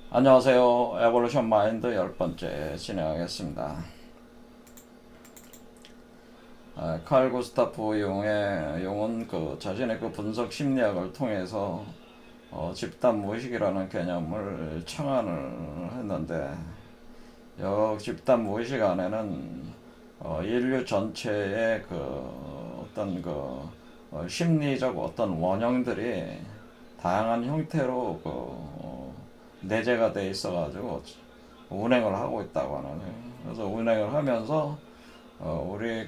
안녕하세요. 에볼루션 마인드 10번째 진행하겠습니다. 칼 구스타프 용은 자신의 분석 심리학을 통해서 집단 무의식이라는 개념을 창안을 했는데, 집단 무의식 안에는 인류 전체의 어떤 심리적 어떤 원형들이 다양한 형태로 내재가 돼 있어가지고 운행을 하고 있다고 하는 거예요. 그래서 운행을 하면서 우리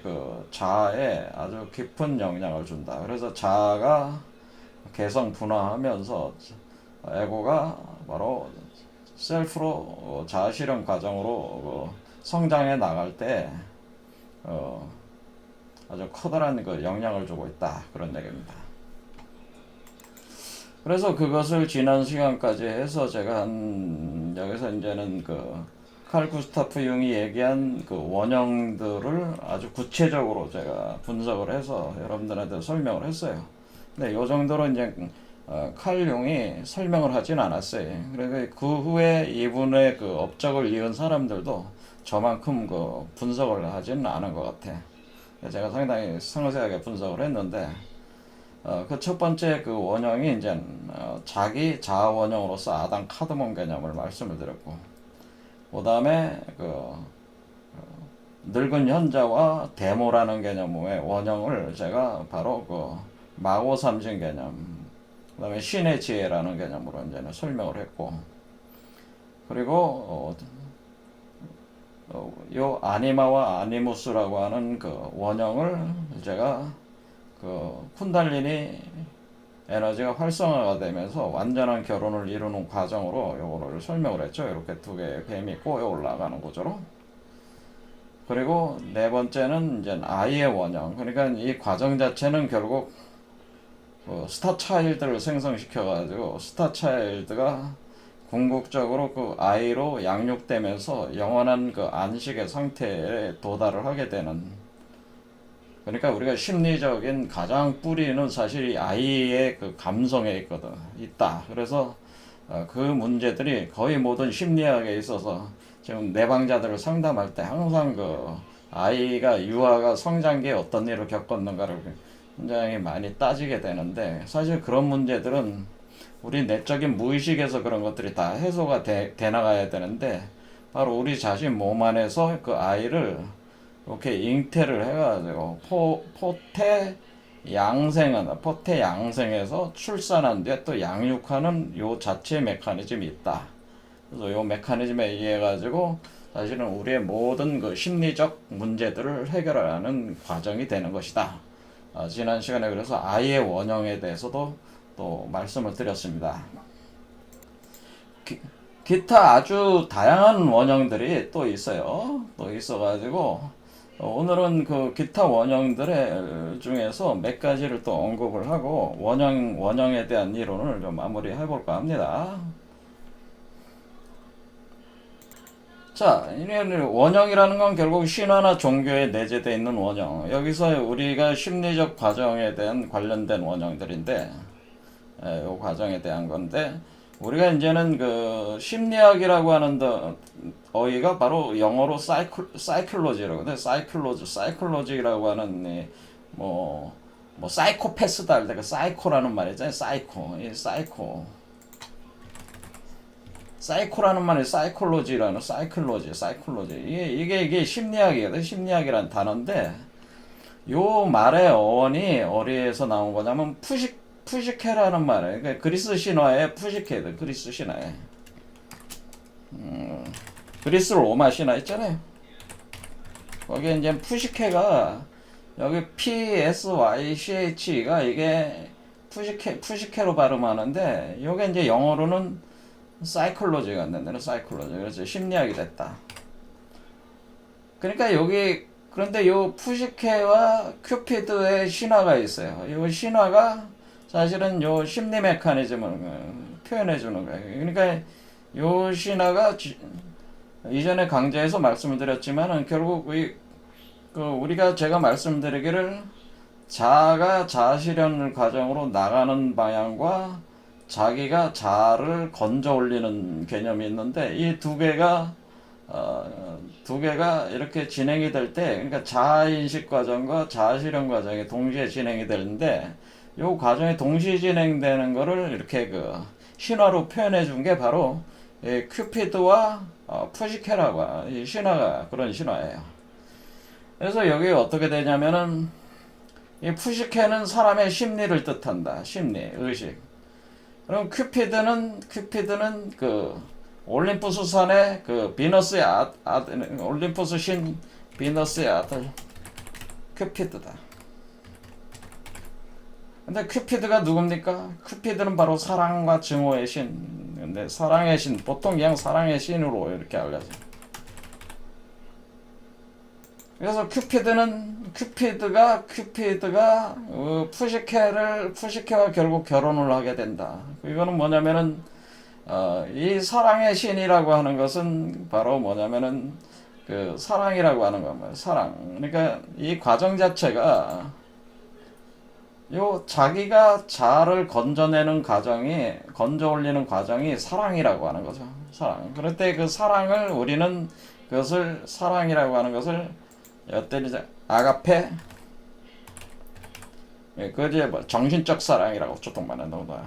자아에 아주 깊은 영향을 준다. 그래서 자아가 개성 분화하면서 에고가 바로 셀프로 자아 실현 과정으로 성장해 나갈 때 아주 커다란 영향을 주고 있다, 그런 얘기입니다. 그래서 그것을 지난 시간까지 해서 제가 여기서 이제는 칼 구스타프 융이 얘기한 원형들을 아주 구체적으로 제가 분석을 해서 여러분들한테 설명을 했어요. 근데 이 정도로 이제 칼 융이 설명을 하진 않았어요. 그래서 그 후에 이분의 업적을 이은 사람들도 저만큼 분석을 하진 않은 것 같아. 제가 상당히 상세하게 분석을 했는데, 그 첫 번째 원형이 이제 자기 자아 원형으로서 아담 카드몬 개념을 말씀을 드렸고, 그 다음에 늙은 현자와 데모라는 개념의 원형을 제가 바로 마고 삼신 개념, 그 다음에 신의 지혜라는 개념으로 이제는 설명을 했고, 그리고 요 아니마와 아니무스라고 하는 원형을 제가 쿤달리니 에너지가 활성화가 되면서 완전한 결혼을 이루는 과정으로 요거를 설명을 했죠. 이렇게 두 개의 뱀이 꼬여 올라가는 구조로. 그리고 네 번째는 이제 아이의 원형. 그러니까 이 과정 자체는 결국 스타 차일드를 생성시켜가지고 스타 차일드가 궁극적으로 아이로 양육되면서 영원한 안식의 상태에 도달을 하게 되는, 그러니까 우리가 심리적인 가장 뿌리는 사실 이 아이의 감성에 있다. 그래서 그 문제들이 거의 모든 심리학에 있어서 지금 내방자들을 상담할 때 항상 아이가 유아가 성장기에 어떤 일을 겪었는가를 굉장히 많이 따지게 되는데, 사실 그런 문제들은 우리 내적인 무의식에서 그런 것들이 다 해소가 돼 나가야 되는데, 바로 우리 자신 몸 안에서 그 아이를 이렇게 잉태를 해가지고 포태 양생에서 출산한 뒤에 또 양육하는 요 자체 메커니즘이 있다. 그래서 요 메커니즘에 의해 가지고 사실은 우리의 모든 심리적 문제들을 해결하는 과정이 되는 것이다. 지난 시간에 그래서 아이의 원형에 대해서도 또 말씀을 드렸습니다. 기타 아주 다양한 원형들이 또 있어요. 또 있어가지고 오늘은 기타 원형들의 중에서 몇 가지를 또 언급을 하고 원형에 대한 이론을 좀 마무리해 볼까 합니다. 자, 원형이라는 건 결국 신화나 종교에 내재되어 있는 원형. 여기서 우리가 심리적 과정에 대한 관련된 원형들인데, 이 과정에 대한 건데, 우리가 이제는 심리학이라고 하는 어휘가 바로 영어로 사이클로지라고 돼. 사이클로지라고 하는 사이코패스다 할 때 그 사이코라는 말 있잖아요. 사이코라는 말이 사이클로지. 이게 심리학이거든. 심리학이란 단어인데, 요 말의 어원이 어디에서 나온 거냐면 푸시케라는 말이에요. 그러니까 그리스 신화의 푸시케드, 그리스 신화에. 그리스 로마 신화 있잖아요. 거기에 이제 푸시케가 여기 PSYCH가 이게 푸시케로 발음하는데, 요게 이제 영어로는 사이클로지가 안 된다는 사이클로지. 그래서 심리학이 됐다. 그러니까 그런데 요 푸시케와 큐피드의 신화가 있어요. 요 신화가 사실은 요 심리 메커니즘을 표현해 주는 거예요. 그러니까 요 신화가 이전에 강좌에서 말씀을 드렸지만은 결국 우리가 제가 말씀드리기를 자아가 자아실현 과정으로 나가는 방향과 자기가 자아를 건져 올리는 개념이 있는데 이 두 개가 이렇게 진행이 될 때, 그러니까 자아인식 과정과 자아실현 과정이 동시에 진행이 되는데, 요 과정이 동시에 진행되는 거를 이렇게 그 신화로 표현해 준 게 바로 이 큐피드와 푸시케라고 이 신화가 그런 신화예요. 그래서 여기 어떻게 되냐면은 이 푸시케는 사람의 심리를 뜻한다. 심리, 의식. 그럼 큐피드는 그 올림푸스 산의 그 비너스의 올림푸스 신 비너스의 아들 큐피드다. 근데 큐피드가 누굽니까? 큐피드는 바로 사랑과 증오의 신. 근데 사랑의 신, 보통 그냥 사랑의 신으로 이렇게 알려져. 그래서 큐피드가 푸시케와 결국 결혼을 하게 된다. 이거는 뭐냐면은 이 사랑의 신이라고 하는 것은 바로 뭐냐면은 그 사랑이라고 하는 겁니다. 사랑. 그러니까 이 과정 자체가 요 자기가 자아를 건져 올리는 과정이 사랑이라고 하는 거죠. 사랑. 그럴 때 그 사랑을 우리는 그것을 사랑이라고 하는 것을 여태는 아가페, 그게 뭐 정신적 사랑이라고 보통 말하는 거다.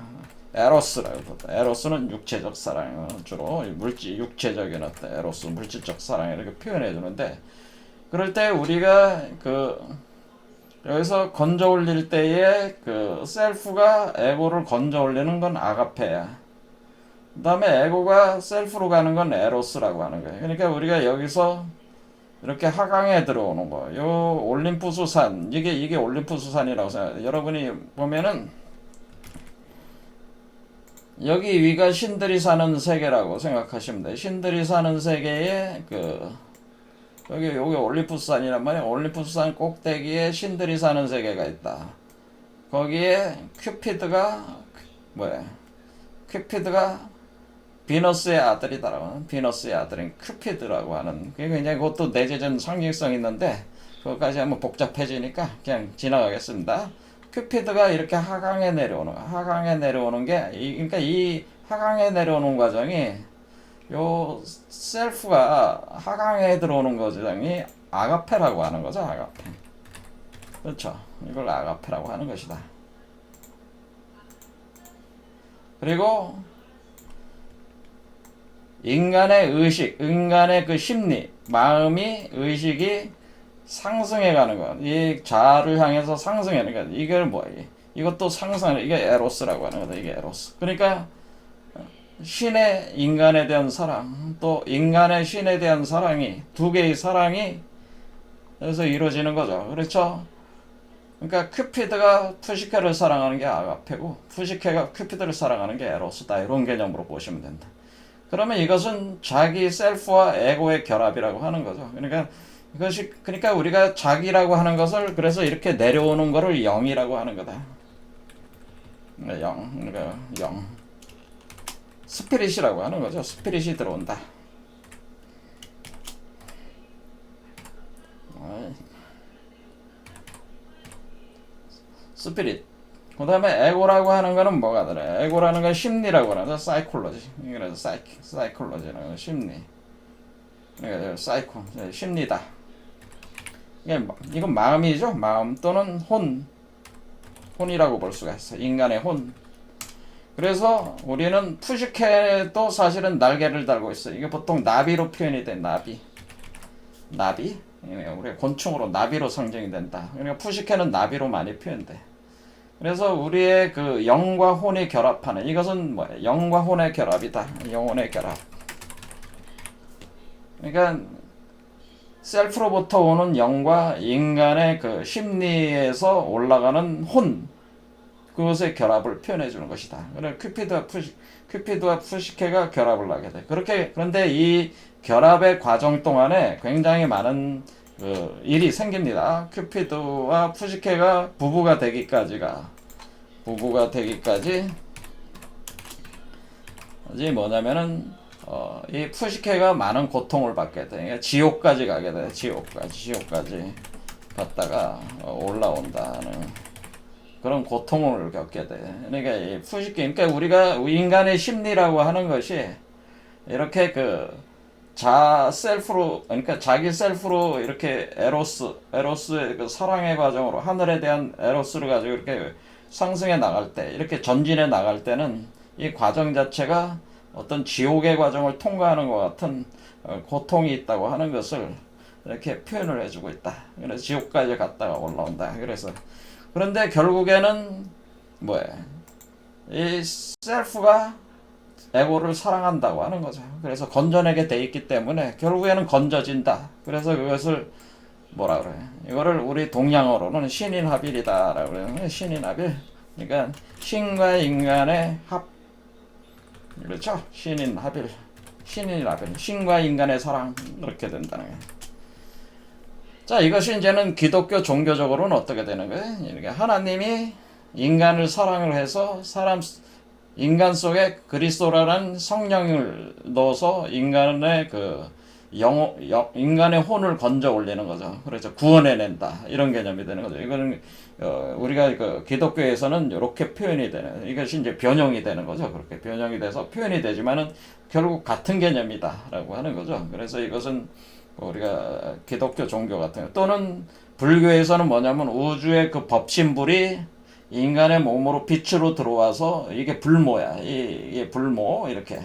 에로스라고 보다. 에로스는 육체적 사랑, 주로 육체적인 어떤 에로스, 물질적 사랑 이렇게 표현해 주는데, 그럴 때 우리가 여기서 건져 올릴 때에 그 셀프가 에고를 건져 올리는 건 아가페야. 그 다음에 에고가 셀프로 가는 건 에로스라고 하는 거예요. 그러니까 우리가 여기서 이렇게 하강에 들어오는 거. 요 올림푸스 산, 이게 올림푸스 산이라고 생각해요. 여러분이 보면은 여기 위가 신들이 사는 세계라고 생각하시면 돼요. 신들이 사는 세계에 여기 올림푸스 산이란 말이에요. 올림푸스 산 꼭대기에 신들이 사는 세계가 있다. 거기에 큐피드가 비너스의 아들이다라고. 비너스의 아들인 큐피드라고 하는, 그게 굉장히 그것도 내재된 상징성이 있는데 그것까지 하면 복잡해지니까 그냥 지나가겠습니다. 큐피드가 이렇게 하강에 내려오는 게 그러니까 이 하강에 내려오는 과정이 요 셀프가 하강에 들어오는 과정이 아가페라고 하는 거죠. 아가페. 그렇죠. 이걸 아가페라고 하는 것이다. 그리고 인간의 의식, 인간의 그 심리, 마음이, 의식이 상승해 가는 것. 이 자아를 향해서 상승해. 그러니까 이걸 뭐예요? 이것도 상승하는, 이게 에로스라고 하는 거다. 이게 에로스. 그러니까 신의 인간에 대한 사랑, 또 인간의 신에 대한 사랑이, 두 개의 사랑이 그래서 이루어지는 거죠. 그렇죠? 그러니까 큐피드가 푸시케를 사랑하는 게 아가페고, 푸시케가 큐피드를 사랑하는 게 에로스다. 이런 개념으로 보시면 된다. 그러면 이것은 자기 셀프와 에고의 결합이라고 하는 거죠. 그러니까 우리가 자기라고 하는 것을 그래서 이렇게 내려오는 거를 영이라고 하는 거다. 그러니까 영. 스피릿이라고 하는 거죠. 스피릿이 들어온다. 스피릿. 그 다음에 에고라고 하는 거는 뭐가 들어요? 에고라는 건 심리라고 하는 거, 사이콜로지. 그래서 사이콜로지라는 건 심리. 그러니까 심리다. 이건 마음이죠. 마음 또는 혼이라고 볼 수가 있어. 인간의 혼. 그래서 우리는 푸시케도 사실은 날개를 달고 있어. 이게 보통 나비로 표현이 돼. 나비. 우리가 곤충으로 나비로 상징이 된다. 그러니까 푸시케는 나비로 많이 표현돼. 그래서 우리의 그 영과 혼이 결합하는, 이것은 뭐예요? 영과 혼의 결합이다. 영혼의 결합. 그러니까 셀프로부터 오는 영과 인간의 그 심리에서 올라가는 혼, 그것의 결합을 표현해 주는 것이다. 그래 큐피드와 푸시케가 결합을 하게 돼. 그런데 이 결합의 과정 동안에 굉장히 많은 일이 생깁니다. 큐피드와 푸시케가 부부가 되기까지 뭐냐면은 이 푸시케가 많은 고통을 받게 돼. 그러니까 지옥까지 가게 돼. 지옥까지 갔다가 올라온다는 그런 고통을 겪게 돼. 그러니까 이 푸시케, 그러니까 우리가 인간의 심리라고 하는 것이 이렇게 셀프로, 그러니까 자기 셀프로 이렇게 에로스의 그 사랑의 과정으로 하늘에 대한 에로스를 가지고 이렇게 상승해 나갈 때, 이렇게 전진해 나갈 때는 이 과정 자체가 어떤 지옥의 과정을 통과하는 것 같은 고통이 있다고 하는 것을 이렇게 표현을 해주고 있다. 그래서 지옥까지 갔다가 올라온다. 그래서 그런데 결국에는 뭐야? 이 셀프가 에고를 사랑한다고 하는 거죠. 그래서 건져내게 돼 있기 때문에 결국에는 건져진다. 그래서 그것을 뭐라 그래? 이거를 우리 동양어로는 신인합일이다라고 그래요. 신인합일. 그러니까 신과 인간의 합. 그렇죠? 신인합일. 신인합일. 신과 인간의 사랑. 이렇게 된다는 거예요. 자, 이것이 이제는 기독교 종교적으로는 어떻게 되는 거예요? 이렇게 하나님이 인간을 사랑을 해서 인간 속에 그리스도라는 성령을 넣어서 인간의 인간의 혼을 건져 올리는 거죠. 그래서 구원해낸다. 이런 개념이 되는 거죠. 이거는, 우리가 기독교에서는 이렇게 표현이 되는, 이것이 이제 변형이 되는 거죠. 그렇게 변형이 돼서 표현이 되지만은 결국 같은 개념이다. 라고 하는 거죠. 그래서 이것은 우리가 기독교 종교 같은 거, 또는 불교에서는 뭐냐면 우주의 그 법신불이 인간의 몸으로 빛으로 들어와서 이게 불모야. 이게 불모 이렇게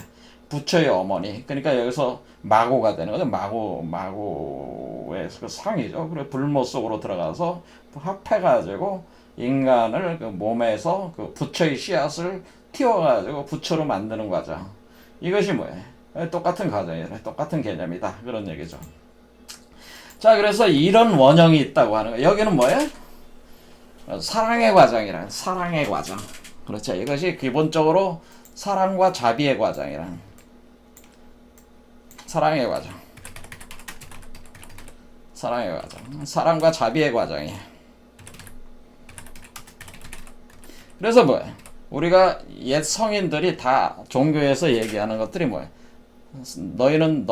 부처의 어머니. 그러니까 여기서 마고가 되는 거죠. 마고의 그 상이죠. 그래 불모 속으로 들어가서 합해가지고 인간을 그 몸에서 그 부처의 씨앗을 틔워가지고 부처로 만드는 과정. 이것이 뭐예요? 똑같은 과정이래. 똑같은 개념이다. 그런 얘기죠. 자, 그래서 이런 원형이 있다고 하는 거예요. 여기는 뭐예요? 사랑의 과정이란, 사랑의 과정. 그렇죠. 이것이 기본적으로 사랑과 자비의 과정이란, 사랑의 과정. 사랑의 과정. 사랑과 자비의 과정이에요. 그래서 뭐예요? 우리가 옛 성인들이 다 종교에서 얘기하는 것들이 뭐예요? 너는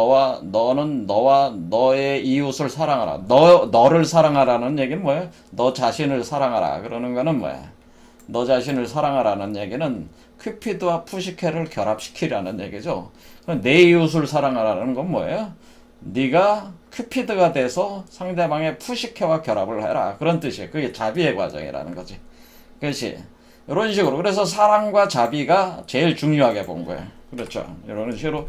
너와 너의 이웃을 사랑하라. 너를 사랑하라는 얘기는 뭐예요? 너 자신을 사랑하라. 그러는 거는 뭐야? 너 자신을 사랑하라는 얘기는 큐피드와 푸시케를 결합시키라는 얘기죠. 내 이웃을 사랑하라는 건 뭐예요? 네가 큐피드가 돼서 상대방의 푸시케와 결합을 해라. 그런 뜻이에요. 그게 자비의 과정이라는 거지. 그렇지. 이런 식으로. 그래서 사랑과 자비가 제일 중요하게 본 거예요. 그렇죠. 이런 식으로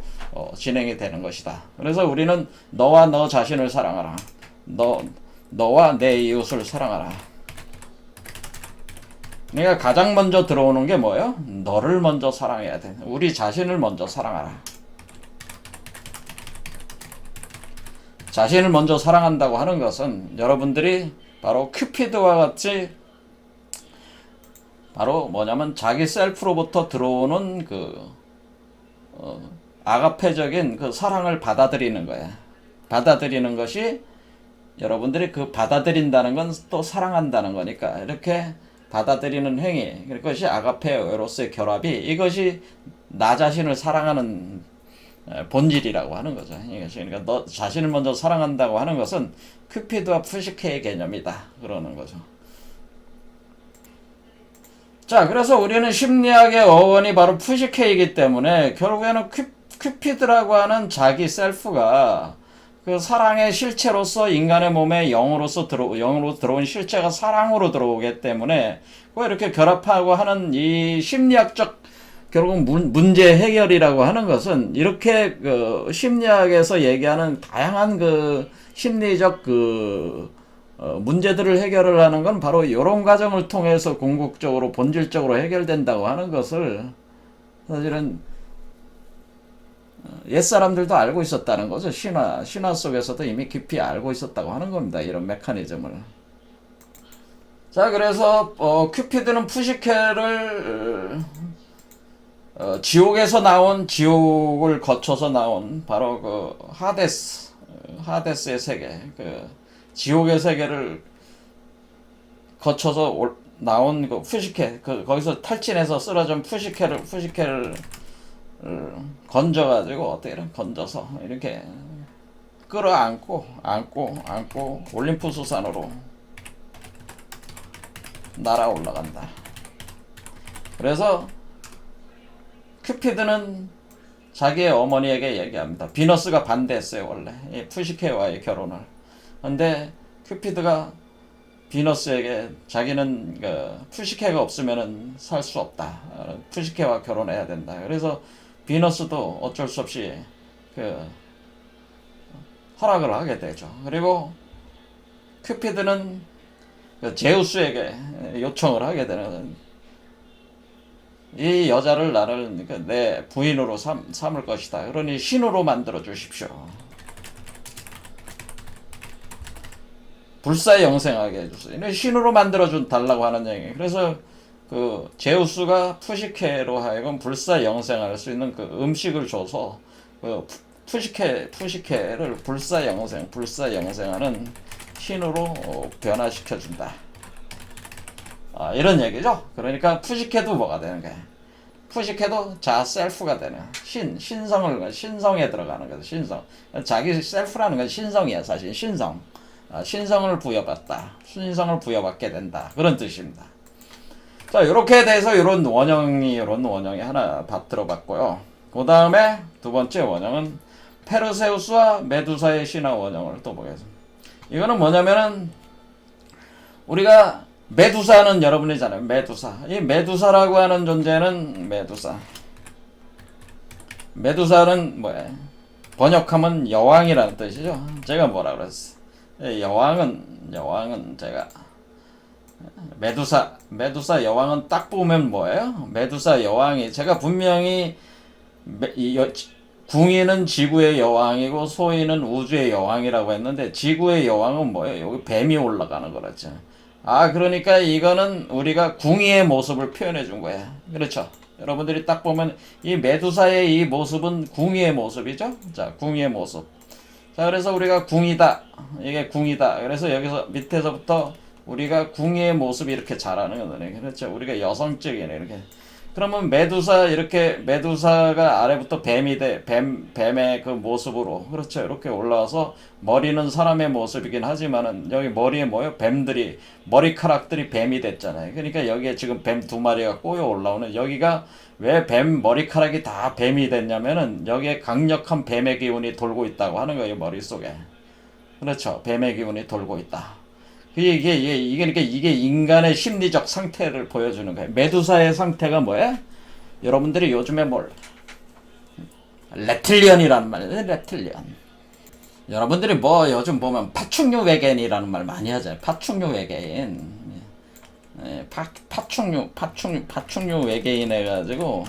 진행이 되는 것이다. 그래서 우리는 너와 너 자신을 사랑하라. 너와 내 이웃을 사랑하라. 그러니까 가장 먼저 들어오는 게 뭐예요? 너를 먼저 사랑해야 돼. 우리 자신을 먼저 사랑하라. 자신을 먼저 사랑한다고 하는 것은 여러분들이 바로 큐피드와 같이 바로 뭐냐면 자기 셀프로부터 들어오는 아가페적인 그 사랑을 받아들이는 거야. 받아들이는 것이 여러분들이 받아들인다는 건 또 사랑한다는 거니까 이렇게 받아들이는 행위, 그것이 아가페 에로스의 결합이, 이것이 나 자신을 사랑하는 본질이라고 하는 거죠. 그러니까 너 자신을 먼저 사랑한다고 하는 것은 큐피드와 푸시케의 개념이다. 그러는 거죠. 자, 그래서 우리는 심리학의 어원이 바로 푸시케이기 때문에 결국에는 큐피드라고 하는 자기 셀프가 그 사랑의 실체로서 인간의 몸에 영으로 들어온 실체가 사랑으로 들어오기 때문에 꼭 이렇게 결합하고 하는 이 심리학적 결국 문제 해결이라고 하는 것은 이렇게 심리학에서 얘기하는 다양한 심리적 문제들을 해결을 하는 건 바로 이런 과정을 통해서 궁극적으로 본질적으로 해결된다고 하는 것을 사실은 옛사람들도 알고 있었다는 거죠. 신화 속에서도 이미 깊이 알고 있었다고 하는 겁니다. 이런 메커니즘을. 자, 그래서 큐피드는 푸시케를 지옥에서 나온, 지옥을 거쳐서 나온 바로 하데스의 세계, 지옥의 세계를 거쳐서 나온 푸시케, 거기서 탈진해서 쓰러진 푸시케를 건져가지고 건져서 이렇게 끌어안고 올림푸스 산으로 날아 올라간다. 그래서 큐피드는 자기의 어머니에게 얘기합니다. 비너스가 반대했어요, 원래. 이 푸시케와의 결혼을. 근데 큐피드가 비너스에게 자기는 그 푸시케가 없으면은 살 수 없다. 푸시케와 결혼해야 된다. 그래서 비너스도 어쩔 수 없이 그 허락을 하게 되죠. 그리고 큐피드는 그 제우스에게 요청을 하게 되는, 이 여자를 나를 내 부인으로 삼을 것이다. 그러니 신으로 만들어 주십시오. 불사영생하게 해주세요. 신으로 만들어 달라고 하는 얘기. 그래서 그 제우스가 푸시케로 하여금 불사영생할 수 있는 그 음식을 줘서 그 푸시케를 불사영생하는 신으로 변화시켜 준다. 이런 얘기죠. 그러니까 푸시케도 뭐가 되는 거야? 푸시케도 자 셀프가 되는, 신성에 들어가는 거죠. 신성. 자기 셀프라는 건 신성이야, 사실. 신성을 부여받다. 신성을 부여받게 된다. 그런 뜻입니다. 자, 이렇게 돼서 이런 원형이 하나 들어봤고요. 그 다음에 두 번째 원형은 페르세우스와 메두사의 신화 원형을 또 보겠습니다. 이거는 뭐냐면은, 우리가 메두사는 여러분이잖아요. 메두사. 이 메두사라고 하는 존재는 메두사는 뭐예요? 번역하면 여왕이라는 뜻이죠. 제가 뭐라 그랬어? 여왕은 제가 메두사 여왕은 딱 보면 뭐예요? 메두사 여왕이, 제가 분명히 궁이는 지구의 여왕이고 소인은 우주의 여왕이라고 했는데, 지구의 여왕은 뭐예요? 여기 뱀이 올라가는 거랬죠. 그러니까 이거는 우리가 궁이의 모습을 표현해 준 거야. 그렇죠? 여러분들이 딱 보면 이 메두사의 이 모습은 궁이의 모습이죠? 자, 궁이의 모습. 자, 그래서 우리가 궁이다. 이게 궁이다. 그래서 여기서 밑에서부터 우리가 궁의 모습이 이렇게 자라는 거네. 그렇죠? 우리가 여성적이네, 이렇게. 그러면 메두사가 아래부터 뱀이 돼. 뱀의 그 모습으로. 그렇죠? 이렇게 올라와서 머리는 사람의 모습이긴 하지만은 여기 머리에 뭐예요? 머리카락들이 뱀이 됐잖아요. 그러니까 여기에 지금 뱀 두 마리가 꼬여 올라오는, 여기가 왜 머리카락이 다 뱀이 됐냐면은 여기에 강력한 뱀의 기운이 돌고 있다고 하는 거예요, 머릿속에. 그렇죠? 뱀의 기운이 돌고 있다. 그러니까 이게 인간의 심리적 상태를 보여주는 거예요. 메두사의 상태가 뭐야? 여러분들이 요즘에 렙틸리언이라는 말이에요. 렙틸리언. 여러분들이 뭐 요즘 보면 파충류 외계인이라는 말 많이 하잖아요. 파충류 외계인. 파충류 외계인 해가지고,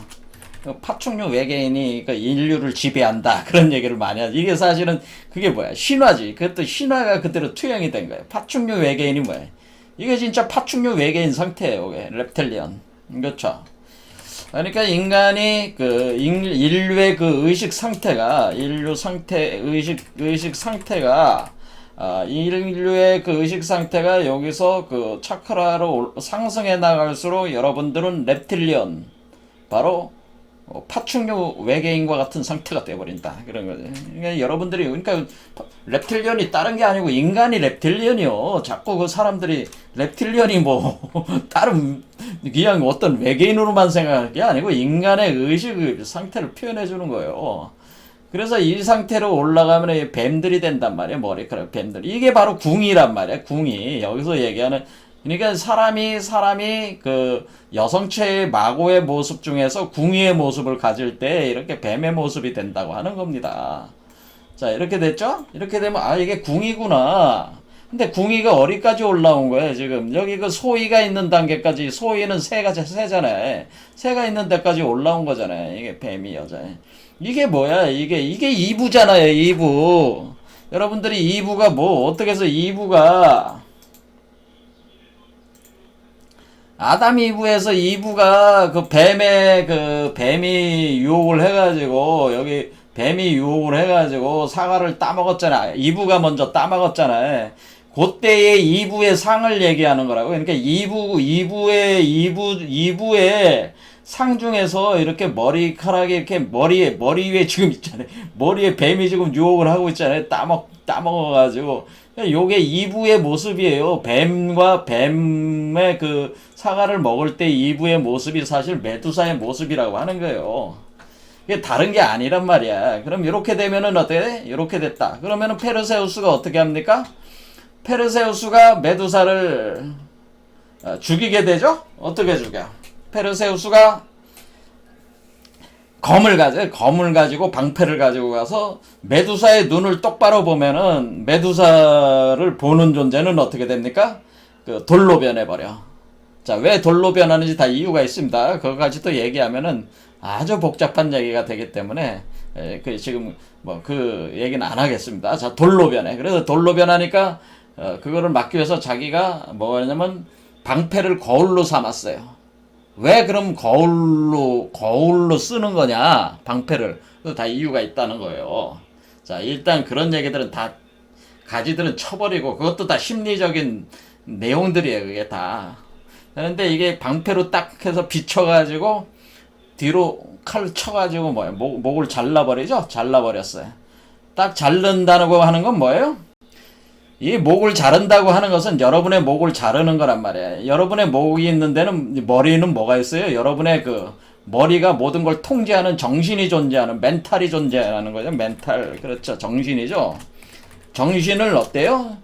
파충류 외계인이 그 인류를 지배한다, 그런 얘기를 많이 하죠. 이게 사실은 그게 뭐야? 신화지. 그것도 신화가 그대로 투영이 된 거예요. 파충류 외계인이 뭐야? 이게 진짜 파충류 외계인 상태예요. 렙틸리언. 그렇죠? 그러니까 인간이 인류의 그 의식 상태가 인류의 그 의식 상태가 여기서 그 차크라로 상승해 나갈수록 여러분들은 렙틸리언, 바로 파충류 외계인과 같은 상태가 되어버린다, 그런 거죠. 그러니까 여러분들이, 그러니까 렙틸리언이 다른 게 아니고 인간이 렙틸리언이요. 자꾸 그 사람들이 렙틸리언이 다른 그냥 어떤 외계인으로만 생각할 게 아니고 인간의 의식 상태를 표현해 주는 거예요. 그래서 이 상태로 올라가면 뱀들이 된단 말이에요. 머리카락 뱀들. 이게 바로 궁이란 말이에요. 궁이 여기서 얘기하는, 그러니까 사람이 그 여성체의 마고의 모습 중에서 궁이의 모습을 가질 때 이렇게 뱀의 모습이 된다고 하는 겁니다. 자, 이렇게 됐죠? 이렇게 되면 이게 궁이구나. 근데 궁이가 어디까지 올라온 거예요, 지금? 여기 그 소이가 있는 단계까지, 소이는 새잖아요. 새가 있는 데까지 올라온 거잖아요. 이게 뱀이 여자예요. 이게 뭐야? 이게 2부잖아요, 2부. 여러분들이 2부가 어떻게 해서 2부가, 아담 이브에서 이브가 뱀이 유혹을 해가지고, 여기 뱀이 유혹을 해가지고 사과를 따먹었잖아. 이브가 먼저 따먹었잖아. 그때의 이브의 상을 얘기하는 거라고. 그러니까 이브의 상중에서 이렇게 머리카락이 이렇게 머리 위에 지금 있잖아요. 머리에 뱀이 지금 유혹을 하고 있잖아요. 따먹어가지고. 요게 2부의 모습이에요. 뱀과 뱀의 그 사과를 먹을 때 2부의 모습이 사실 메두사의 모습이라고 하는 거예요. 이게 다른 게 아니란 말이야. 그럼 이렇게 되면은 어떻게 돼? 이렇게 됐다. 그러면은 페르세우스가 어떻게 합니까? 페르세우스가 메두사를 죽이게 되죠? 어떻게 죽여? 페르세우스가 검을 가지고 방패를 가지고 가서 메두사의 눈을 똑바로 보면은 메두사를 보는 존재는 어떻게 됩니까? 그 돌로 변해버려. 자, 왜 돌로 변하는지 다 이유가 있습니다. 그거까지 또 얘기하면은 아주 복잡한 얘기가 되기 때문에 지금 뭐 그 얘기는 안 하겠습니다. 자, 돌로 변해. 그래서 돌로 변하니까 그거를 막기 위해서 자기가 뭐냐면 방패를 거울로 삼았어요. 왜 그럼 거울로 쓰는 거냐? 방패를. 다 이유가 있다는 거예요. 자, 일단 그런 얘기들은 다 가지들은 쳐버리고 그것도 다 심리적인 내용들이에요. 그게 다. 그런데 이게 방패로 딱 해서 비춰가지고 뒤로 칼 쳐가지고 뭐예요? 목을 잘라버리죠? 잘라버렸어요. 딱 자른다고 하는 건 뭐예요? 이 목을 자른다고 하는 것은 여러분의 목을 자르는 거란 말이에요. 여러분의 목이 있는 데는 머리는 뭐가 있어요? 여러분의 그 머리가 모든 걸 통제하는 정신이 존재하는 멘탈이 존재하는 거죠. 멘탈. 그렇죠. 정신이죠. 정신을 어때요?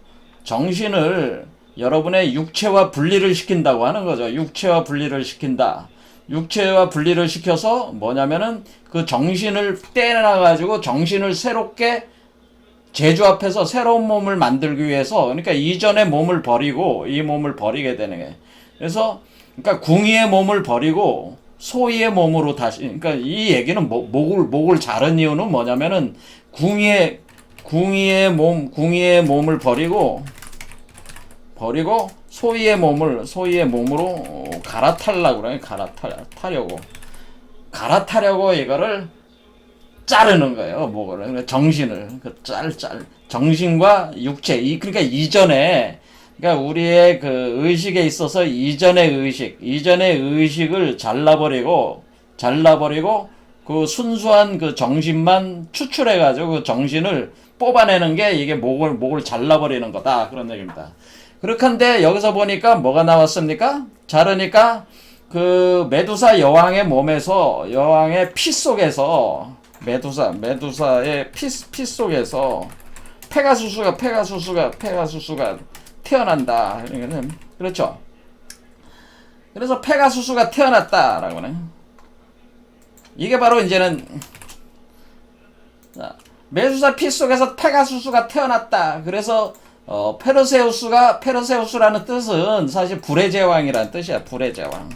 정신을 여러분의 육체와 분리를 시킨다고 하는 거죠. 육체와 분리를 시킨다. 육체와 분리를 시켜서 뭐냐면은 그 정신을 떼어놔가지고 정신을 새롭게 제주 앞에서 새로운 몸을 만들기 위해서 그러니까 이전의 몸을 버리고 이 몸을 버리게 되는 거예요. 그래서 그러니까 궁이의 몸을 버리고 소이의 몸으로 다시 그러니까 이 얘기는 목을 자른 이유는 뭐냐면은 궁이의 몸을 버리고 소이의 몸으로 갈아타려고 그래요. 갈아타려고 이거를 자르는 거예요. 목을. 정신을. 정신과 육체. 그러니까 이전에, 그러니까 우리의 그 의식에 있어서 이전의 의식을 잘라버리고, 그 순수한 그 정신만 추출해가지고 그 정신을 뽑아내는 게 이게 목을 잘라버리는 거다. 그런 얘기입니다. 그렇건데 여기서 보니까 뭐가 나왔습니까? 자르니까 그 메두사 여왕의 몸에서, 여왕의 피 속에서, 메두사의 피 속에서 페가수스가 태어난다. 그렇죠. 그래서 페가수스가 태어났다라고 하네. 이게 바로 이제는 메두사 피 속에서 페가수스가 태어났다. 그래서 페르세우스라는 뜻은 사실 불의 제왕이라는 뜻이야. 불의 제왕.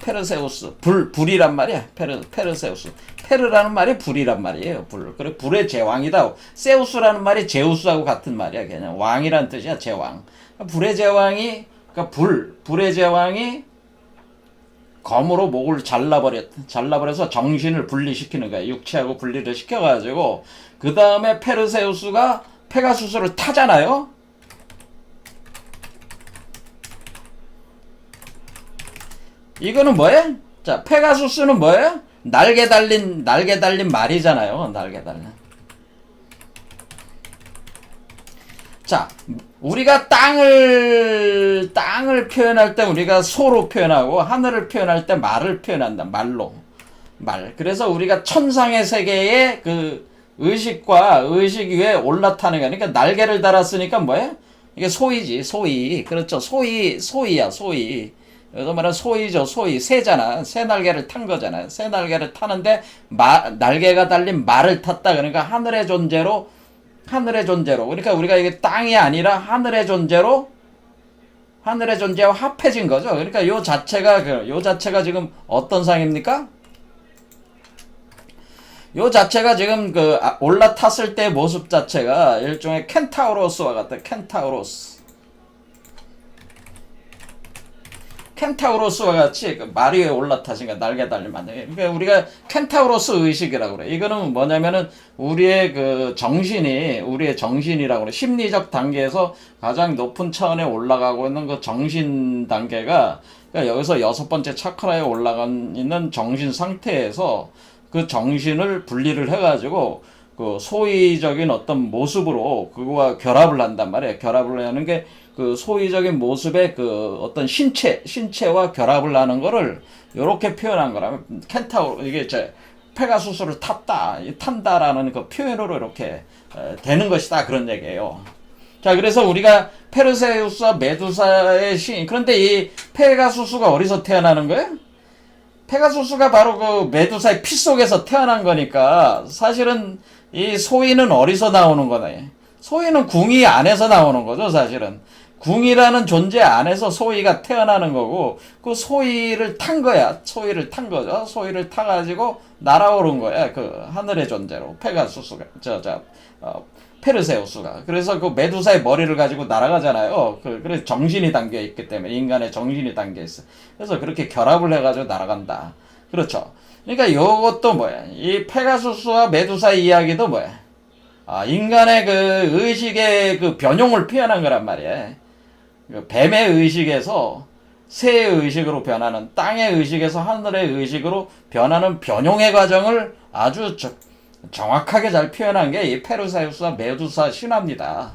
페르세우스. 불이란 말이야. 페르세우스. 페르라는 말이 불이란 말이에요. 그래, 불의 제왕이다. 세우스라는 말이 제우스하고 같은 말이야. 그냥 왕이란 뜻이야. 제왕. 불의 제왕이, 그러니까 불의 제왕이 검으로 목을 잘라버려서 정신을 분리시키는 거야. 육체하고 분리를 시켜가지고, 그 다음에 페르세우스가 페가수스를 타잖아요? 이거는 뭐예요? 자, 페가수스는 뭐예요? 날개 달린 말이잖아요. 날개 달린. 자, 우리가 땅을 표현할 때 우리가 소로 표현하고 하늘을 표현할 때 말을 표현한다. 말로. 그래서 우리가 천상의 세계의 그 의식과 의식 위에 올라타는 거. 그러니까 날개를 달았으니까 뭐예요? 이게 소이지. 소이. 그렇죠. 소이야. 소이. 여기서 말하는 소이죠. 소이. 새잖아. 새 날개를 탄 거잖아. 새 날개를 타는데 날개가 달린 말을 탔다. 그러니까 하늘의 존재로 그러니까 우리가 이게 땅이 아니라 하늘의 존재와 합해진 거죠. 그러니까 요 자체가 지금 어떤 상입니까? 요 자체가 지금 그 올라탔을 때 모습 자체가 일종의 켄타우로스와 같아. 켄타우로스와 같이 그 말 위에 올라타시니까 날개 달린 만들. 그러니까 우리가 켄타우로스 의식이라고 그래. 이거는 뭐냐면은 우리의 정신이라고 그래. 심리적 단계에서 가장 높은 차원에 올라가고 있는 그 정신 단계가 그러니까 여기서 여섯 번째 차크라에 올라간 있는 정신 상태에서 그 정신을 분리를 해가지고 그 소위적인 어떤 모습으로 그거와 결합을 한단 말이에요. 결합을 하는 게 그 소위적인 모습의 그 어떤 신체와 결합을 하는 거를 이렇게 표현한 거라면 켄타우로 이게 페가수스를 탄다라는 그 표현으로 이렇게 되는 것이다 그런 얘기예요. 자, 그래서 우리가 페르세우스와 메두사의 신, 그런데 이 페가수스가 어디서 태어나는 거예요? 페가수스가 바로 그 메두사의 피 속에서 태어난 거니까 사실은 이 소위는 어디서 나오는 거네? 소위는 궁이 안에서 나오는 거죠, 사실은. 궁이라는 존재 안에서 소위가 태어나는 거고, 그 소위를 탄 거야. 소위를 탄 거죠. 소위를 타가지고 날아오른 거야. 그 하늘의 존재로. 페가수스가, 페르세우스가. 그래서 그 메두사의 머리를 가지고 날아가잖아요. 그래서 정신이 담겨 있기 때문에, 인간의 정신이 담겨 있어. 그래서 그렇게 결합을 해가지고 날아간다. 그렇죠. 그러니까 요것도 뭐야? 이 페가수스와 메두사의 이야기도 뭐야? 인간의 그 의식의 그 변용을 표현한 거란 말이야. 뱀의 의식에서 새의 의식으로 변하는, 땅의 의식에서 하늘의 의식으로 변하는 변용의 과정을 아주 정확하게 잘 표현한 게 이 페르세우스와 메두사 신화입니다.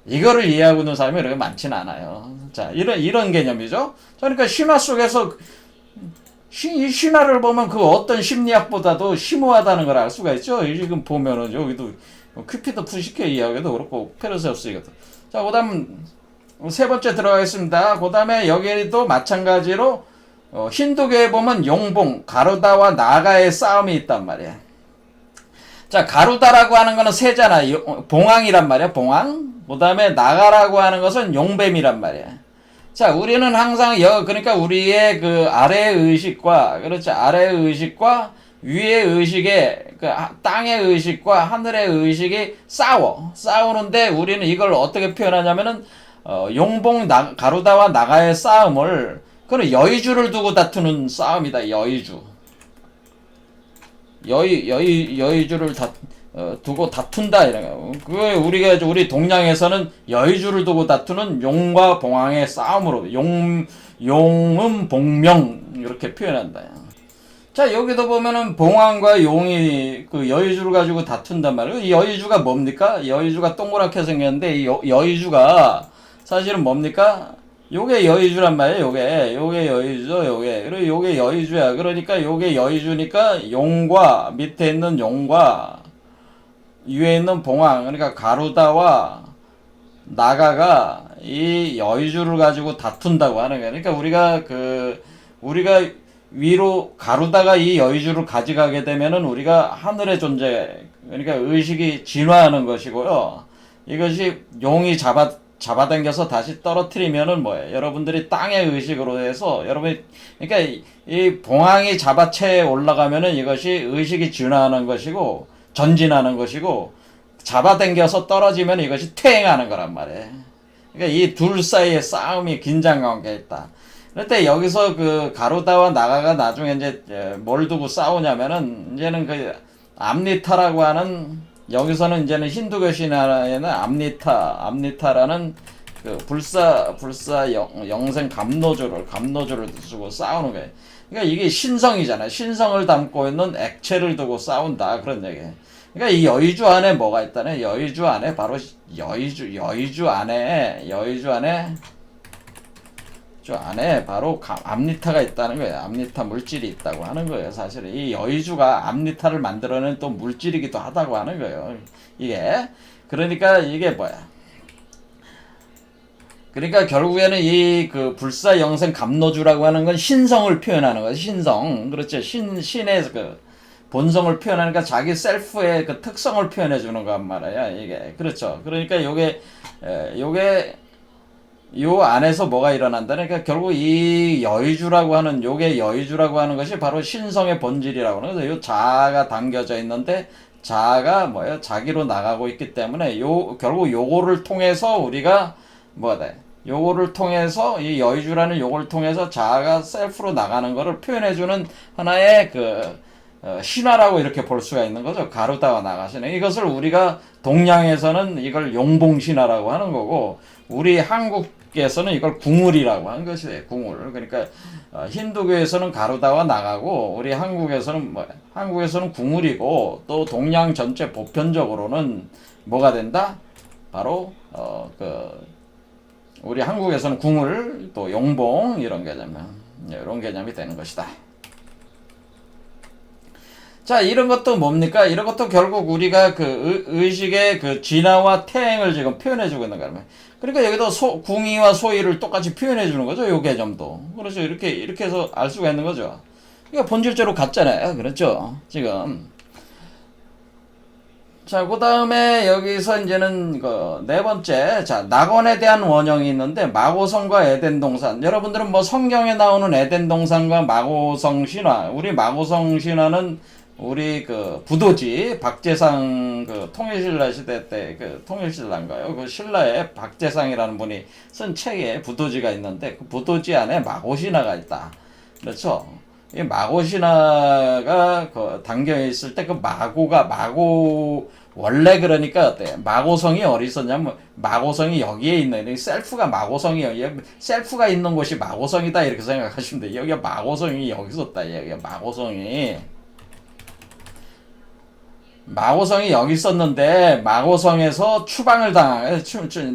이거를 이해하고 있는 사람이 그렇게 많지는 않아요. 자, 이런 개념이죠. 그러니까 신화 속에서 이 신화를 보면 그 어떤 심리학보다도 심오하다는 걸 알 수가 있죠. 지금 보면은 여기도 큐피드 푸시케 이야기도 그렇고 페르세우스 이것도. 자, 그 다음 세 번째 들어가겠습니다. 그 다음에 여기도 마찬가지로 힌두교에 보면 용봉, 가루다와 나가의 싸움이 있단 말이야. 자, 가루다라고 하는 거는 새잖아. 봉황이란 말이야, 봉황. 그 다음에 나가라고 하는 것은 용뱀이란 말이야. 자, 우리는 항상 그러니까 우리의 그 아래의 의식과, 그렇지, 아래의 의식과 위의 의식의, 그 땅의 의식과 하늘의 의식이 싸우는데 우리는 이걸 어떻게 표현하냐면은, 용봉, 가루다와 나가의 싸움을, 그건 여의주를 두고 다투는 싸움이다, 여의주. 여의주를 두고 다툰다 이런 거. 그게 우리 동양에서는 여의주를 두고 다투는 용과 봉황의 싸움으로 용은 봉명 이렇게 표현한다. 자, 여기도 보면은 봉황과 용이 그 여의주를 가지고 다툰단 말이에요. 이 여의주가 뭡니까? 여의주가 동그랗게 생겼는데 이 여의주가 사실은 뭡니까? 요게 여의주란 말이에요. 요게 여의주죠. 그리고 요게 여의주야. 그러니까 요게 여의주니까 용과 밑에 있는 용과 위에 있는 봉황, 그러니까 가루다와 나가가 이 여의주를 가지고 다툰다고 하는 거야. 그러니까 우리가 위로 가루다가 이 여의주를 가져가게 되면은 우리가 하늘의 존재, 그러니까 의식이 진화하는 것이고요. 이것이 용이 잡아당겨서 다시 떨어뜨리면은 뭐예요? 여러분들이 땅의 의식으로 해서 그러니까 이 봉황이 잡아채 올라가면은 이것이 의식이 진화하는 것이고 전진하는 것이고 잡아당겨서 떨어지면 이것이 퇴행하는 거란 말이에요. 그러니까 이 둘 사이의 싸움이 긴장관계에 있다. 그런데 여기서 그 가루다와 나가가 나중에 이제 뭘 두고 싸우냐면은 이제는 그 암니타라고 하는, 여기서는 이제는 힌두교 신화에는 암니타라는 그 불사 영생 감노주를 두고 싸우는 거예요. 그러니까 이게 신성이잖아요. 신성을 담고 있는 액체를 두고 싸운다 그런 얘기예요. 그러니까 이 여의주 안에 뭐가 있다네? 여의주 안에 바로 여의주 안에 바로 암니타가 있다는 거예요. 암니타 물질이 있다고 하는 거예요. 사실 이 여의주가 암니타를 만들어낸 또 물질이기도 하다고 하는 거예요. 그러니까 이게 뭐야? 그러니까 결국에는 이 그 불사 영생 감노주라고 하는 건 신성을 표현하는 거예요. 신성. 그렇죠. 신의 그 본성을 표현하니까 자기 셀프의 그 특성을 표현해 주는 거 말이야. 이게. 그렇죠. 그러니까 요게 요 안에서 뭐가 일어난다. 그러니까 결국 이 여의주라고 하는 것이 바로 신성의 본질이라고 하는 거죠. 요 자아가 담겨져 있는데 자아가 뭐예요? 자기로 나가고 있기 때문에 결국 요거를 통해서 우리가 요거를 통해서 이 여의주라는 요걸 통해서 자아가 셀프로 나가는 거를 표현해주는 하나의 신화라고 이렇게 볼 수가 있는 거죠. 가루다와 나가시는 이것을 우리가 동양에서는 이걸 용봉신화라고 하는 거고 우리 한국에서는 이걸 궁울이라고 하는 것이에요. 궁울. 그러니까 힌두교에서는 가루다와 나가고 우리 한국에서는 궁울이고 또 동양 전체 보편적으로는 뭐가 된다? 바로 우리 한국에서는 궁울 또 용봉 이런 개념이 되는 것이다. 자, 이런 것도 뭡니까? 이런 것도 결국 우리가 그 의식의 그 진화와 퇴행을 지금 표현해주고 있는 거예요. 그러니까 여기도 궁의와 소의를 똑같이 표현해주는 거죠. 요 개념도. 그렇죠. 이렇게 해서 알 수가 있는 거죠. 그러니까 본질적으로 같잖아요. 그렇죠. 지금. 자, 그 다음에 여기서 이제는 네 번째. 자, 낙원에 대한 원형이 있는데, 마고성과 에덴 동산. 여러분들은 뭐 성경에 나오는 에덴 동산과 마고성 신화. 우리 마고성 신화는 우리 부도지 박재상 통일신라 시대 때 통일신라인가요? 그 신라에 박재상이라는 분이 쓴 책에 부도지가 있는데 그 부도지 안에 마고신화가 있다. 그렇죠? 이 마고신화가 담겨 있을 때 마고 원래 그러니까 어때? 마고성이 어디 있었냐면 마고성이 여기에 있는 셀프가 마고성이에요. 셀프가 있는 곳이 마고성이다 이렇게 생각하시면 돼요. 여기가 마고성이 여기 있었다. 여기가 마고성이 여기 있었는데 마고성에서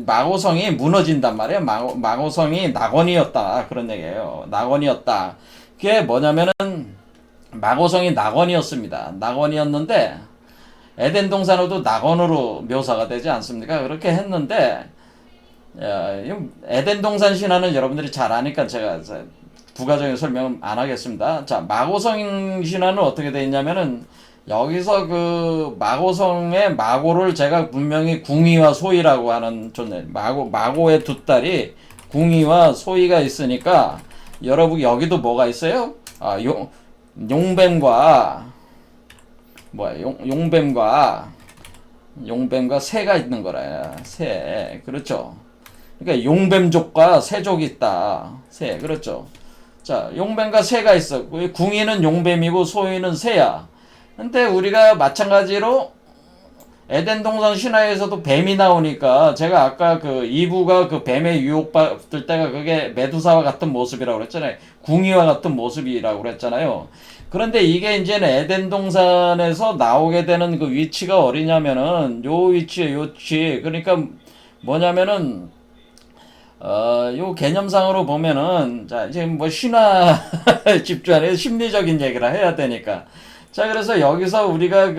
마고성이 무너진단 말이에요. 마고성이 낙원이었다 그런 얘기예요. 낙원이었다. 그게 뭐냐면은 마고성이 낙원이었습니다. 낙원이었는데 에덴 동산으로도 낙원으로 묘사가 되지 않습니까? 그렇게 했는데 에덴 동산 신화는 여러분들이 잘 아니까 제가 부가적인 설명은 안 하겠습니다. 자, 마고성 신화는 어떻게 되어 있냐면은 여기서 마고성의 마고를 제가 분명히 궁의와 소의라고 하는 존재, 마고의 두 딸이 궁의와 소의가 있으니까 여러분 여기도 뭐가 있어요? 용뱀과 새가 있는 거라. 새. 그렇죠. 그러니까 용뱀족과 새족이 있다. 새. 그렇죠. 자, 용뱀과 새가 있어. 궁의는 용뱀이고 소의는 새야. 근데 우리가 마찬가지로 에덴 동산 신화에서도 뱀이 나오니까 제가 아까 2부가 뱀의 유혹받을 때가 그게 메두사와 같은 모습이라고 그랬잖아요. 궁이와 같은 모습이라고 그랬잖아요. 그런데 이게 이제는 에덴 동산에서 나오게 되는 그 위치가 어디냐면은 요 위치에 그러니까 뭐냐면은 요 개념상으로 보면은 자, 이제 뭐 신화 집중하는 심리적인 얘기를 해야 되니까. 자, 그래서 여기서 우리가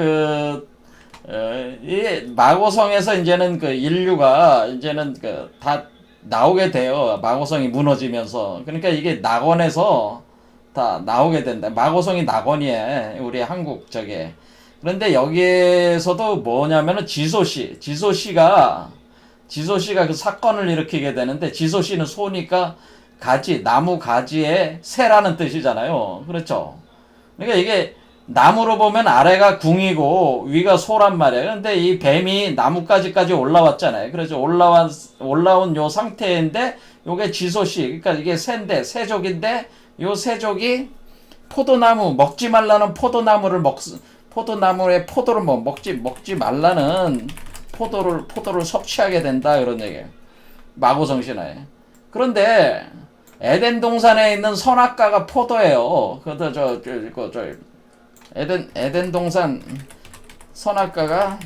이 마고성에서 이제는 인류가 이제는 다 나오게 돼요. 마고성이 무너지면서. 그러니까 이게 낙원에서 다 나오게 된다. 마고성이 낙원이에요. 우리 한국 저게. 그런데 여기에서도 뭐냐면은 지소씨가 그 사건을 일으키게 되는데 지소씨는 소니까 나무 가지에 새라는 뜻이잖아요. 그렇죠? 그러니까 이게 나무로 보면 아래가 궁이고 위가 소란 말이에요. 근데 이 뱀이 나무까지까지 올라왔잖아요. 그래서 올라온 요 상태인데 요게 지소씨. 그러니까 이게 새인데 새족인데 요 새족이 포도나무 먹지 말라는 포도나무의 포도를 먹지 말라는 포도를 섭취하게 된다 이런 얘기예요. 마고성신화에. 그런데 에덴 동산에 있는 선악과가 포도예요. 에덴 동산 선악과가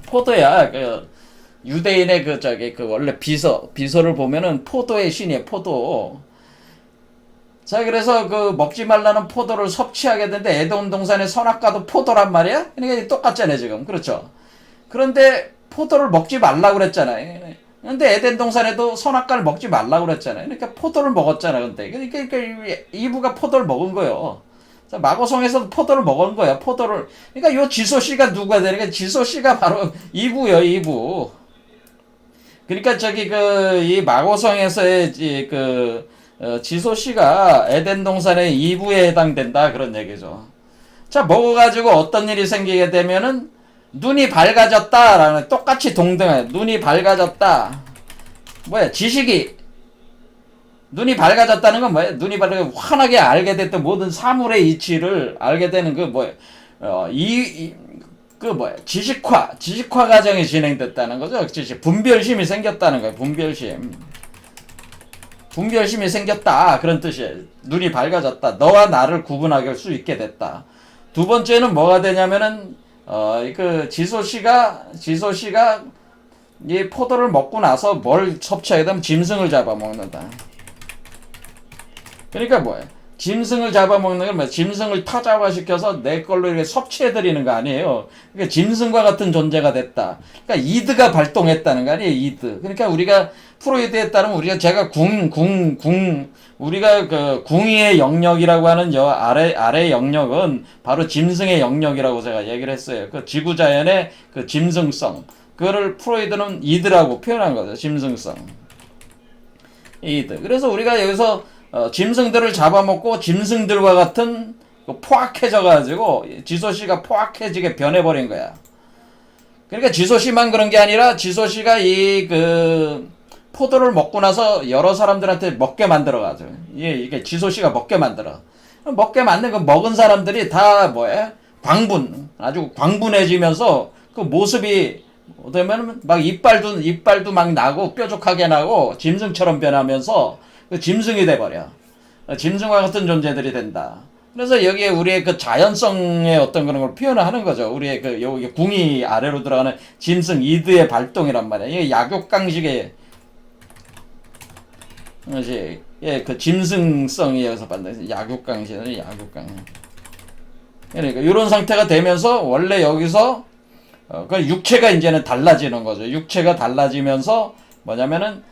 포도야. 유대인의 원래 비서를 보면은 포도의 신이에요. 포도. 자, 그래서 먹지 말라는 포도를 섭취하게 되는데 에덴 동산의 선악과도 포도란 말이야? 그러니까 똑같잖아요, 지금. 그렇죠. 그런데 포도를 먹지 말라고 그랬잖아요. 근데 에덴 동산에도 선악과를 먹지 말라고 그랬잖아요. 그러니까 포도를 먹었잖아요. 그러니까 이브가 포도를 먹은 거예요. 자, 마고성에서도 포도를 먹은 거야. 그러니까 요 지소씨가 누가 되니까 지소씨가 바로 이브예요, 이브. 그러니까 이 마고성에서의 지소씨가 에덴 동산의 이브에 해당된다 그런 얘기죠. 자, 먹어가지고 어떤 일이 생기게 되면은 눈이 밝아졌다라는 똑같이 동등해. 눈이 밝아졌다. 지식이 눈이 밝아졌다는 건 뭐예요? 눈이 밝아 환하게 알게 됐던 모든 사물의 이치를 알게 되는 그 뭐예요? 그 뭐야 지식화 과정이 진행됐다는 거죠. 분별심이 생겼다는 거예요. 분별심이 생겼다 그런 뜻이에요. 눈이 밝아졌다. 너와 나를 구분할 수 있게 됐다. 두 번째는 뭐가 되냐면은 그 지소 씨가 이 포도를 먹고 나서 뭘 섭취하게 되면 짐승을 잡아먹는다. 그러니까 뭐예요? 짐승을 잡아먹는 건 뭐 짐승을 타자화시켜서 내 걸로 이렇게 섭취해드리는 거 아니에요. 그러니까 짐승과 같은 존재가 됐다. 그러니까 이드가 발동했다는 거 아니에요. 이드. 그러니까 우리가 프로이드에 따르면 우리가 제가 우리가 그 궁의의 영역이라고 하는 아래 영역은 바로 짐승의 영역이라고 제가 얘기를 했어요. 그 지구자연의 그 짐승성. 그거를 프로이드는 이드라고 표현한 거죠. 짐승성. 이드. 그래서 우리가 여기서 짐승들을 잡아먹고 짐승들과 같은 포악해져가지고 지소씨가 포악해지게 변해버린 거야. 그러니까 지소씨만 그런 게 아니라 지소씨가 이 그 포도를 먹고 나서 여러 사람들한테 먹게 만들어가지고 이게 지소씨가 먹게 만들어. 먹게 만든 거 먹은 사람들이 다 뭐야? 아주 광분해지면서 그 모습이 되면 막 이빨도 막 나고 뾰족하게 나고 짐승처럼 변하면서 그 짐승이 돼버려. 짐승과 같은 존재들이 된다. 그래서 여기에 우리의 그 자연성의 어떤 그런 걸 표현을 하는 거죠. 우리의 그 여기 궁이 아래로 들어가는 짐승 이드의 발동이란 말이야. 이게 약육강식의 것이 그 짐승성이 여기서 받는 약육강식은 약육강. 그러니까 이런 상태가 되면서 원래 여기서 그 육체가 이제는 달라지는 거죠. 육체가 달라지면서 뭐냐면은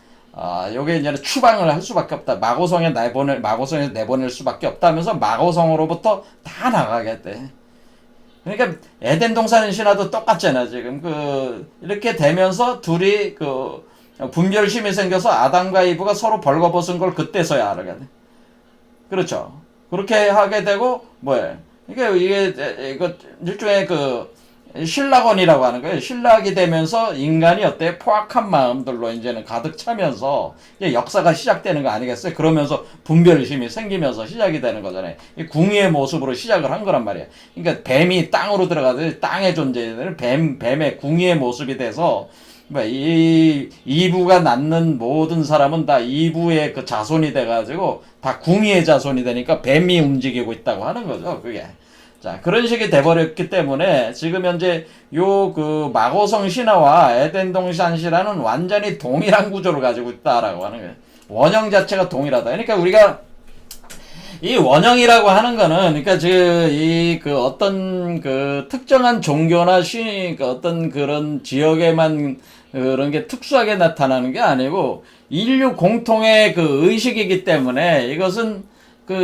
요게 이제 추방을 할 수밖에 없다. 마고성에서 내보낼 수밖에 없다면서 마고성으로부터 다 나가게 돼. 그러니까 에덴 동산 신화도 똑같잖아. 지금 이렇게 되면서 둘이 분별심이 생겨서 아담과 이브가 서로 벌거벗은 걸 그때서야 알게 돼. 그렇죠. 그렇게 하게 되고 뭐예요? 이게 일종의 신락원이라고 하는 거예요. 신락이 되면서 인간이 어때? 포악한 마음들로 이제는 가득 차면서 이제 역사가 시작되는 거 아니겠어요? 그러면서 분별심이 생기면서 시작이 되는 거잖아요. 이 궁의의 모습으로 시작을 한 거란 말이에요. 그러니까 뱀이 땅으로 들어가서 땅의 존재들, 뱀의 궁의의 모습이 돼서 이부가 낳는 모든 사람은 다 이부의 그 자손이 돼가지고 다 궁의의 자손이 되니까 뱀이 움직이고 있다고 하는 거죠. 그게. 자, 그런 식이 돼버렸기 때문에 지금 현재 마고성 신화와 에덴 동산 신화는 완전히 동일한 구조를 가지고 있다라고 하는 거예요. 원형 자체가 동일하다. 그러니까 우리가 이 원형이라고 하는 거는 그러니까 어떤 특정한 종교나 어떤 그런 지역에만 그런 게 특수하게 나타나는 게 아니고 인류 공통의 의식이기 때문에 이것은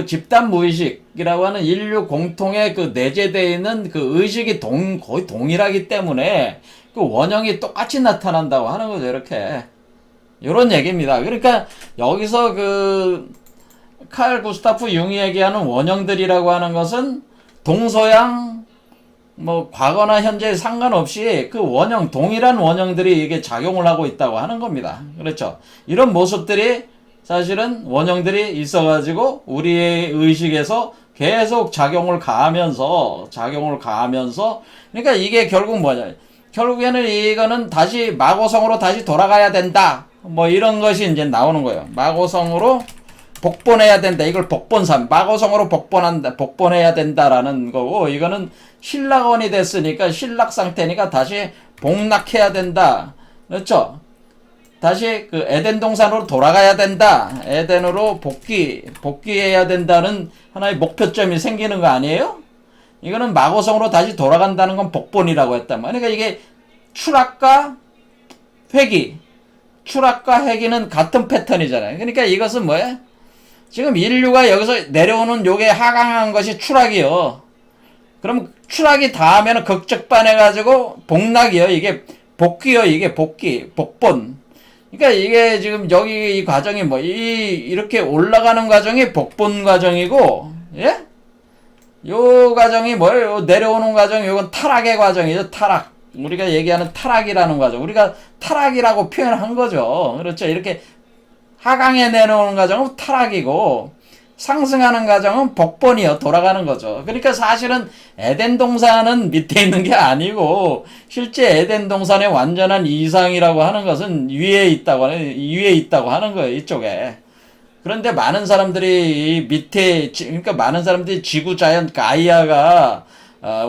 집단 무의식이라고 하는 인류 공통의 내재되어 있는 의식이 거의 동일하기 때문에 원형이 똑같이 나타난다고 하는 거죠. 이렇게. 요런 얘기입니다. 그러니까 여기서 칼 구스타프 융이 얘기하는 원형들이라고 하는 것은 동서양 과거나 현재 상관없이 동일한 원형들이 이게 작용을 하고 있다고 하는 겁니다. 그렇죠. 이런 모습들이 사실은 원형들이 있어가지고 우리의 의식에서 계속 작용을 가하면서 그러니까 이게 결국 뭐냐, 결국에는 이거는 다시 마고성으로 다시 돌아가야 된다, 이런 것이 이제 나오는 거예요. 마고성으로 복본해야 된다. 이걸 마고성으로 복본해야 된다라는 거고, 이거는 신락원이 됐으니까 신락 상태니까 다시 복락해야 된다. 그렇죠? 다시 에덴 동산으로 돌아가야 된다. 에덴으로 복귀해야 된다는 하나의 목표점이 생기는 거 아니에요? 이거는 마고성으로 다시 돌아간다는 건 복본이라고 했단 말이에요. 그러니까 이게 추락과 회귀는 같은 패턴이잖아요. 그러니까 이것은 뭐야? 지금 인류가 여기서 내려오는 요게 하강한 것이 추락이요. 그럼 추락이 닿으면 극적반해가지고 복락이요. 이게 복귀요. 이게 복본. 그러니까 이게 지금 여기 이 과정이 이렇게 올라가는 과정이 복본 과정이고, 예? 요 과정이 뭐예요? 내려오는 과정, 요건 타락의 과정이죠. 타락. 우리가 얘기하는 타락이라는 과정. 우리가 타락이라고 표현한 거죠. 그렇죠. 이렇게 하강에 내려오는 과정은 타락이고 상승하는 과정은 복본이요 돌아가는 거죠. 그러니까 사실은 에덴 동산은 밑에 있는 게 아니고 실제 에덴 동산의 완전한 이상이라고 하는 것은 위에 있다고 하는 거예요. 이쪽에. 그런데 많은 사람들이 이 밑에 그러니까 많은 사람들이 지구 자연 가이아가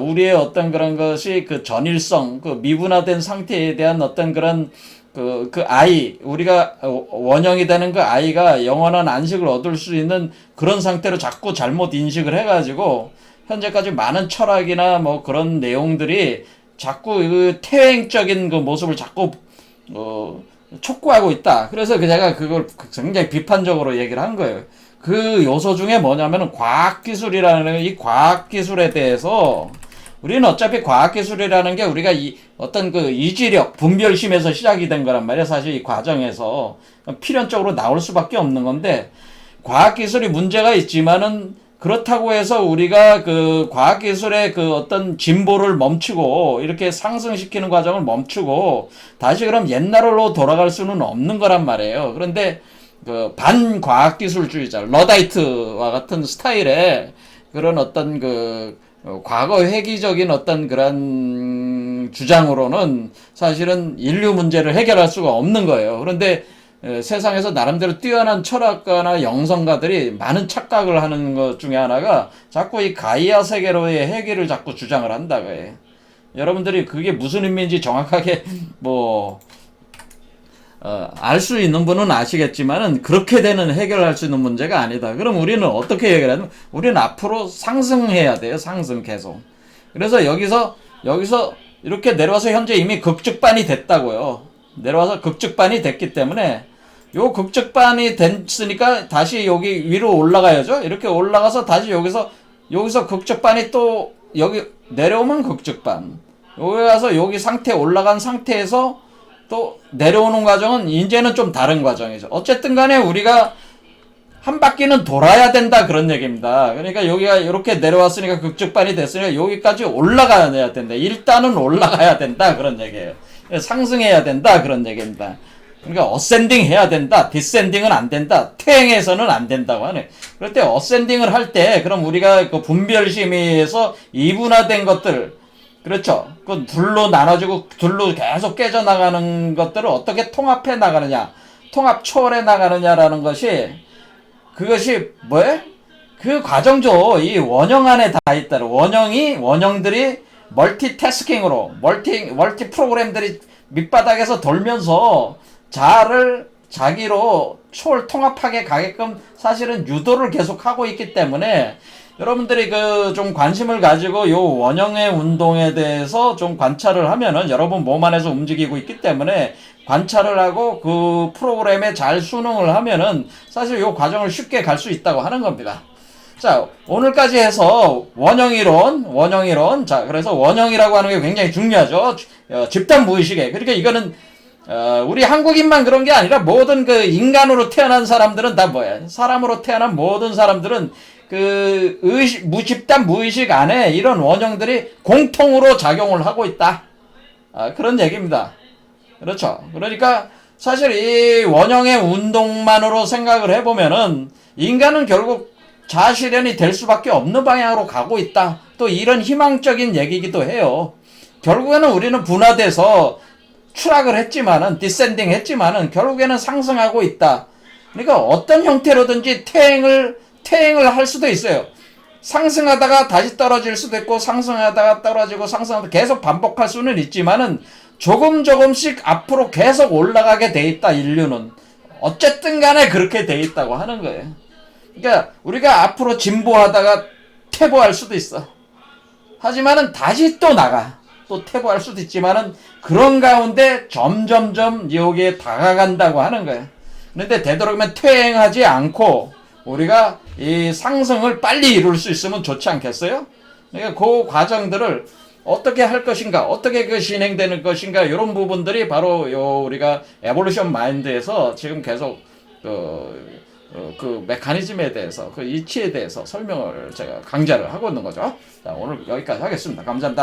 우리의 어떤 그런 것이 그 전일성, 그 미분화된 상태에 대한 어떤 그런 그 아이, 우리가 원형이 되는 그 아이가 영원한 안식을 얻을 수 있는 그런 상태로 자꾸 잘못 인식을 해가지고, 현재까지 많은 철학이나 뭐 그런 내용들이 자꾸 그 퇴행적인 그 모습을 자꾸, 촉구하고 있다. 그래서 제가 그걸 굉장히 비판적으로 얘기를 한 거예요. 그 요소 중에 뭐냐면은 과학기술이라는 이 과학기술에 대해서 우리는 어차피 과학기술이라는 게 우리가 어떤 그 이지력, 분별심에서 시작이 된 거란 말이야. 사실 이 과정에서 필연적으로 나올 수밖에 없는 건데, 과학기술이 문제가 있지만은 그렇다고 해서 우리가 그 과학기술의 그 어떤 진보를 멈추고 이렇게 상승시키는 과정을 멈추고 다시 그럼 옛날로 돌아갈 수는 없는 거란 말이에요. 그런데 그 반과학기술주의자, 러다이트와 같은 스타일의 그런 어떤 그 과거 회귀적인 어떤 그런 주장으로는 사실은 인류 문제를 해결할 수가 없는 거예요. 그런데 세상에서 나름대로 뛰어난 철학가나 영성가들이 많은 착각을 하는 것 중에 하나가 자꾸 이 가이아 세계로의 회귀를 자꾸 주장을 한다고요. 여러분들이 그게 무슨 의미인지 정확하게 알 수 있는 분은 아시겠지만은 그렇게 되는 해결할 수 있는 문제가 아니다. 그럼 우리는 어떻게 해결하냐면 우리는 앞으로 상승해야 돼요. 상승 계속. 그래서 여기서 이렇게 내려와서 현재 이미 극적반이 됐다고요. 내려와서 극적반이 됐기 때문에 요 극적반이 됐으니까 다시 여기 위로 올라가야죠. 이렇게 올라가서 다시 여기서 극적반이 또 여기 내려오면 극적반. 여기 가서 여기 상태 올라간 상태에서 또 내려오는 과정은 이제는 좀 다른 과정이죠. 어쨌든 간에 우리가 한 바퀴는 돌아야 된다 그런 얘기입니다. 그러니까 여기가 이렇게 내려왔으니까 극적반이 됐으니까 여기까지 올라가야 된다. 일단은 올라가야 된다 그런 얘기예요. 상승해야 된다 그런 얘기입니다. 그러니까 어센딩 해야 된다. 디센딩은 안 된다. 퇴행해서는 안 된다고 하네. 그럴 때 어센딩을 할 때 그럼 우리가 그 분별심에서 이분화된 것들, 그렇죠. 그 둘로 나눠지고 둘로 계속 깨져나가는 것들을 어떻게 통합해 나가느냐, 통합 초월해 나가느냐라는 것이, 그것이 뭐예요? 그 과정죠. 이 원형 안에 다 있다. 원형들이 멀티태스킹으로, 멀티 프로그램들이 밑바닥에서 돌면서 자기로 초월 통합하게 가게끔 사실은 유도를 계속하고 있기 때문에 여러분들이 그 좀 관심을 가지고 요 원형의 운동에 대해서 좀 관찰을 하면은 여러분 몸 안에서 움직이고 있기 때문에 관찰을 하고 그 프로그램에 잘 순응을 하면은 사실 요 과정을 쉽게 갈 수 있다고 하는 겁니다. 자, 오늘까지 해서 원형이론. 자, 그래서 원형이라고 하는 게 굉장히 중요하죠. 집단 무의식에. 그러니까 이거는 우리 한국인만 그런 게 아니라 모든 그 인간으로 태어난 사람들은 다 뭐야? 사람으로 태어난 모든 사람들은 그 집단 무의식 안에 이런 원형들이 공통으로 작용을 하고 있다. 그런 얘기입니다. 그렇죠. 그러니까 사실 이 원형의 운동만으로 생각을 해보면은 인간은 결국 자아실현이 될 수밖에 없는 방향으로 가고 있다. 또 이런 희망적인 얘기이기도 해요. 결국에는 우리는 분화돼서 추락을 했지만은, 디센딩 했지만은, 결국에는 상승하고 있다. 그러니까 어떤 형태로든지 퇴행을 할 수도 있어요. 상승하다가 다시 떨어질 수도 있고, 상승하다가 떨어지고, 상승하다가 계속 반복할 수는 있지만은, 조금씩 앞으로 계속 올라가게 돼 있다, 인류는. 어쨌든 간에 그렇게 돼 있다고 하는 거예요. 그러니까 우리가 앞으로 진보하다가 퇴보할 수도 있어. 하지만은 다시 또 나가. 또 퇴보할 수도 있지만은 그런 가운데 점점점 여기에 다가간다고 하는 거예요. 그런데 되도록이면 퇴행하지 않고 우리가 이 상승을 빨리 이룰 수 있으면 좋지 않겠어요? 그러니까 그 과정들을 어떻게 할 것인가, 어떻게 그 진행되는 것인가, 이런 부분들이 바로 우리가 에볼루션 마인드에서 지금 계속 그 메커니즘에 대해서, 그 이치에 대해서 설명을 제가 강좌를 하고 있는 거죠. 자, 오늘 여기까지 하겠습니다. 감사합니다.